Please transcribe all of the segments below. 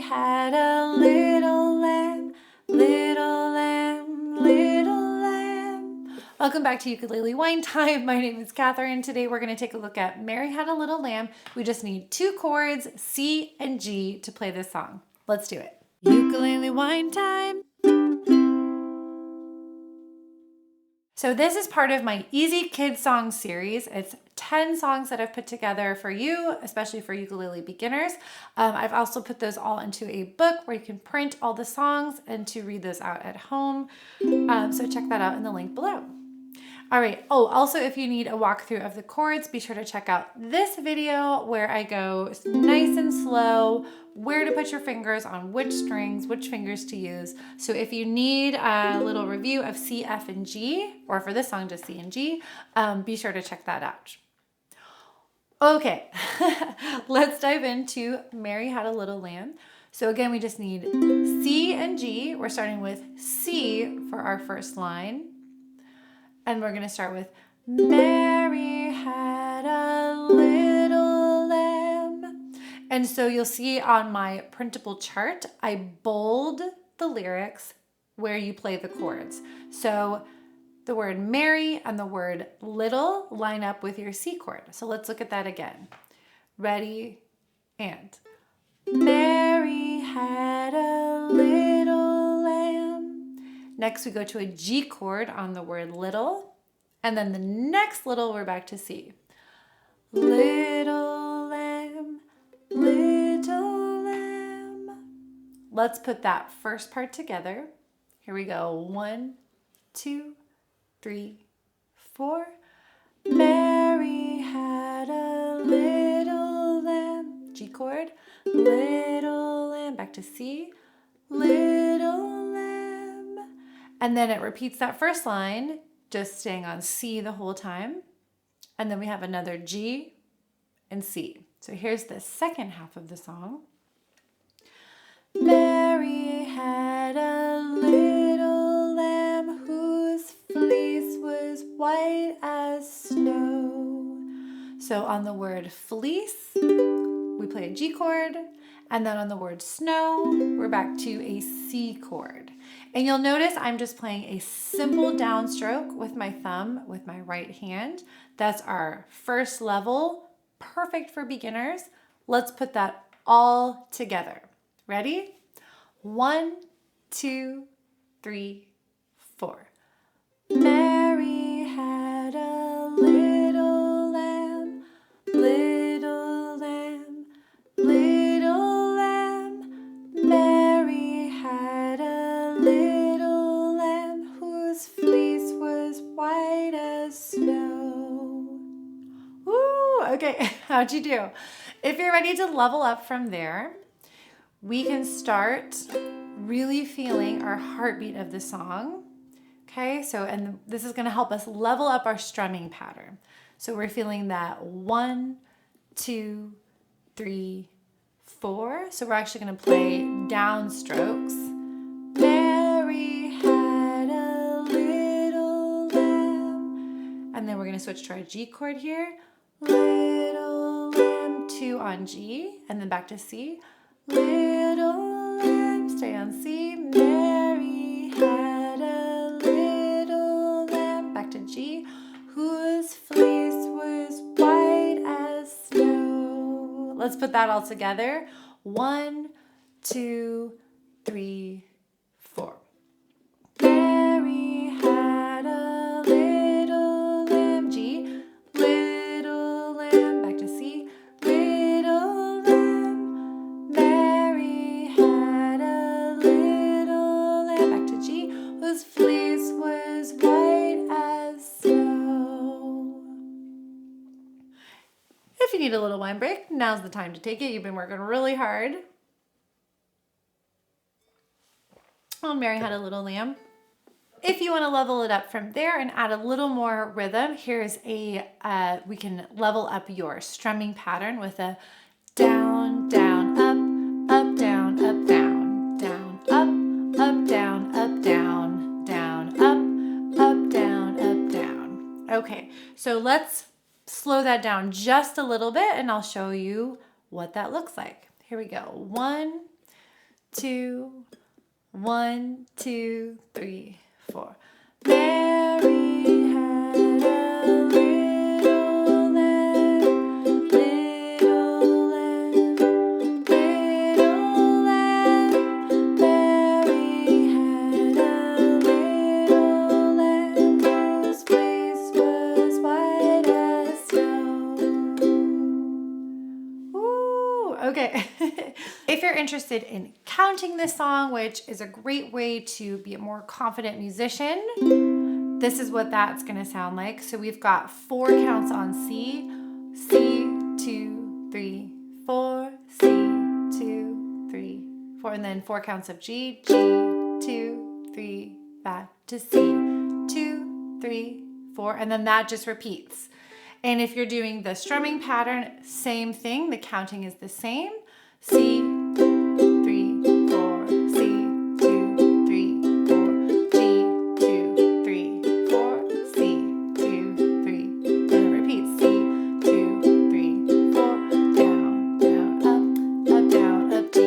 had a little lamb, little lamb, little lamb. Welcome back to Ukulele Wine Time. My name is Catherine. Today we're going to take a look at Mary Had a Little Lamb. We just need 2 chords, C and G, to play this song. Let's do it. Ukulele Wine Time. So this is part of my Easy Kids Song series. It's 10 songs that I've put together for you, especially for ukulele beginners. I've also put those all into a book where you can print all the songs and to read those out at home. So check that out in the link below. All right. Oh, also, if you need a walkthrough of the chords, be sure to check out this video where I go nice and slow, where to put your fingers on which strings, which fingers to use. So if you need a little review of C, F, and G, or for this song, just C and G, be sure to check that out. Okay, let's dive into Mary Had a Little Lamb. So again, we just need C and G. We're starting with C for our first line. And we're going to start with Mary had a little lamb. And so you'll see on my printable chart, I bold the lyrics where you play the chords. So the word Mary and the word little line up with your C chord. So let's look at that again. Ready? And Mary had a little lamb. Next we go to a G chord on the word little. And then the next little, we're back to C. Little lamb, little lamb. Let's put that first part together. Here we go. 1, 2, 3, 4. Mary had a little lamb. G chord. Little lamb. Back to C. Little lamb. And then it repeats that first line, just staying on C the whole time. And then we have another G and C. So here's the second half of the song. Mary had a little lamb whose fleece was white as snow. So on the word fleece, we play a G chord. And then on the word snow, we're back to a C chord. And you'll notice I'm just playing a simple downstroke with my thumb with my right hand. That's our first level, perfect for beginners. Let's put that all together. Ready? 1, 2, 3, 4. Mary had a little lamb, little lamb, little lamb. Mary had a little lamb whose fleece was white as snow. Woo! Okay, how'd you do? If you're ready to level up from there, we can start really feeling our heartbeat of the song. Okay, so, and this is going to help us level up our strumming pattern. So we're feeling that 1, 2, 3, 4. So we're actually going to play downstrokes. Mary had a little lamb. And then we're going to switch to our G chord here. Little lamb, 2 on G, and then back to C. Little lamb, stay on C. Mary had a little lamb, back to G, whose fleece was white as snow. Let's put that all together. 1, 2, 3, 4. Mary had a little lamb, G, little lamb, back to C, little lamb. Mary had a little lamb, back to G, whose fleece was white as snow. If you need a little wine break, now's the time to take it. You've been working really hard. Oh, Mary Had a Little Lamb. If you want to level it up from there and add a little more rhythm, here's a, we can level up your strumming pattern with a down, down, up, down, up, down, down, up, down, up, down, down, up, down, up, down. Okay, so let's slow that down just a little bit and I'll show you what that looks like. Here we go. 1, 2, 1, 2, 3, 4. Mary had a little lamb, little lamb, little lamb. Mary had a little lamb whose fleece was white as snow. Ooh, okay. If you're interested in counting this song, which is a great way to be a more confident musician, this is what that's going to sound like. So we've got 4 counts on C, C, 2, 3, 4, C, 2, 3, 4, and then 4 counts of G, G, 2, 3, back to C, 2, 3, 4, and then that just repeats. And if you're doing the strumming pattern, same thing, the counting is the same. C, 3, 4, C, 2, 3, 4, G, 2, 3, 4, C, 2, 3, and it repeats. C, 2, 3, 4, down, down, up, down, up, G,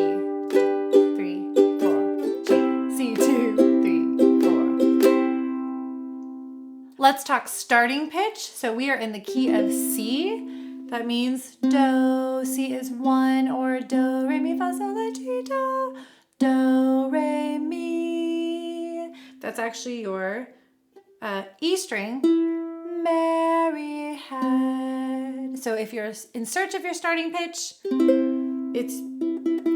3, 4, G, C, 2, 3, 4. Let's talk starting pitch. So we are in the key of C. That means do, C is 1, or do, re, mi, fa, sol, la, ti, do, do, re, mi. That's actually your E string. Mary had. So if you're in search of your starting pitch, it's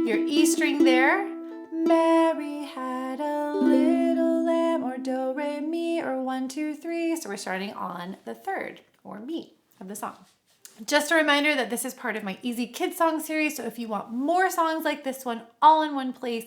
your E string there. Mary had a little lamb, or do, re, mi, or 1, 2, 3. So we're starting on the 3rd, or mi, of the song. Just a reminder that this is part of my Easy Kids Song series, so if you want more songs like this one all in one place,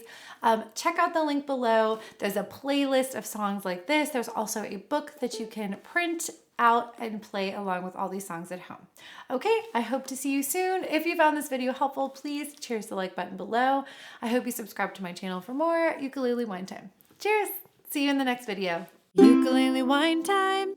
check out the link below. There's a playlist of songs like this. There's also a book that you can print out and play along with all these songs at home. Okay, I hope to see you soon. If you found this video helpful, please cheers the like button below. I hope you subscribe to my channel for more ukulele wine time. Cheers! See you in the next video. Ukulele wine time!